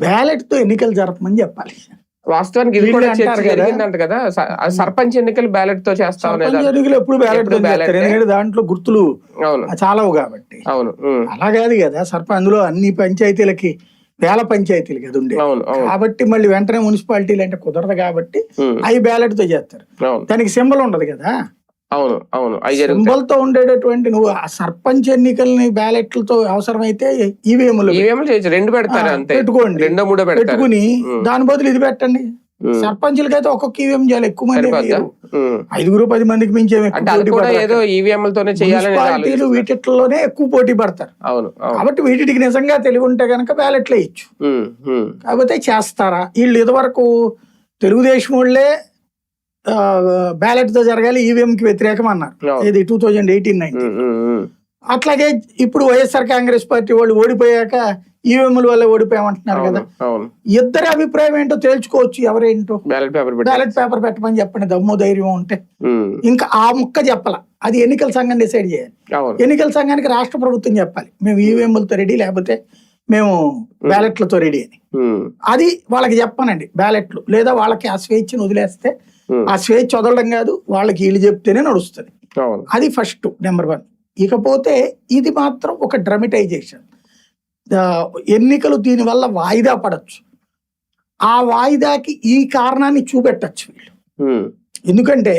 Ballot తో ఎన్నికలు జరపమని చెప్పాలి. వాస్తవానికి ఇది కూడా చర్చ జరిగిందంట కదా, సర్పంచ్ ఎన్నికలు బ్యాలెట్ తో చేస్తా ఎన్నికలు ఎప్పుడు బ్యాలెట్ తో చేస్తారు, ఎందుకంటే దాంట్లో గుర్తులు చాలవు కాబట్టి. అవును, అలా కాదు కదా సర్పంచ్, అందులో అన్ని పంచాయతీలకి వేల పంచాయతీలు కదా ఉండే, కాబట్టి మళ్ళీ వెంటనే మున్సిపాలిటీలు అంటే కుదరదు కాబట్టి అవి బ్యాలెట్ తో చేస్తారు. దానికి సింబల్ ఉండదు కదా. అవును అవును, సింబల్ తో ఉండేటటువంటి నువ్వు ఆ సర్పంచ్ ఎన్నికల్ని బ్యాలెట్లతో అవసరమైతే ఈవీఎంలు రెండు పెడతారు, పెట్టుకోండి, పెట్టుకుని దాని బదులు ఇది పెట్టండి. సర్పంచులకైతే ఒక్కొక్క ఈవీఎం చేయాలి, ఎక్కువ మంది 5-10 మందికి మించి మున్సిపాలిటీలు వీటిలోనే ఎక్కువ పోటీ పడతారు. కాబట్టి వీటికి నిజంగా తెలివి ఉంటే గనక బ్యాలెట్లు వేయచ్చు. కాకపోతే చేస్తారా వీళ్ళు? ఇదివరకు తెలుగుదేశం వాళ్ళే బ్యాలెట్ తో జరగాలి, ఈవీఎం కి వ్యతిరేకం అన్నారు, ఇది 2018-19. అట్లాగే ఇప్పుడు వైఎస్ఆర్ కాంగ్రెస్ పార్టీ వాళ్ళు ఓడిపోయాక ఈవీఎంల వల్ల ఓడిపోయామంటున్నారు కదా. ఇద్దరి అభిప్రాయం ఏంటో తేల్చుకోవచ్చు, ఎవరేంటో. బ్యాలెట్ పేపర్ పెట్టమని చెప్పండి, దమ్ము ధైర్యం ఉంటే. ఇంకా ఆ ముక్క చెప్పాల, అది ఎన్నికల సంఘం డిసైడ్ చేయాలి. ఎన్నికల సంఘానికి రాష్ట్ర ప్రభుత్వం చెప్పాలి, మేము ఈవీఎంలతో రెడీ, లేకపోతే మేము బ్యాలెట్లతో రెడీ అని. అది వాళ్ళకి చెప్పానండి, బ్యాలెట్లు లేదా వాళ్ళకి ఆ స్వేచ్ఛను వదిలేస్తే, ఆ స్వేచ్ఛ వదలడం కాదు, వాళ్ళకి వీళ్ళు చెప్తేనే నడుస్తుంది. అది ఫస్ట్ నెంబర్ 1. ఇకపోతే ఇది మాత్రం ఒక డ్రమటైజేషన్. ఎన్నికలు దీనివల్ల వాయిదా పడచ్చు, ఆ వాయిదాకి ఈ కారణాన్ని చూపెట్టచ్చు వీళ్ళు. ఎందుకంటే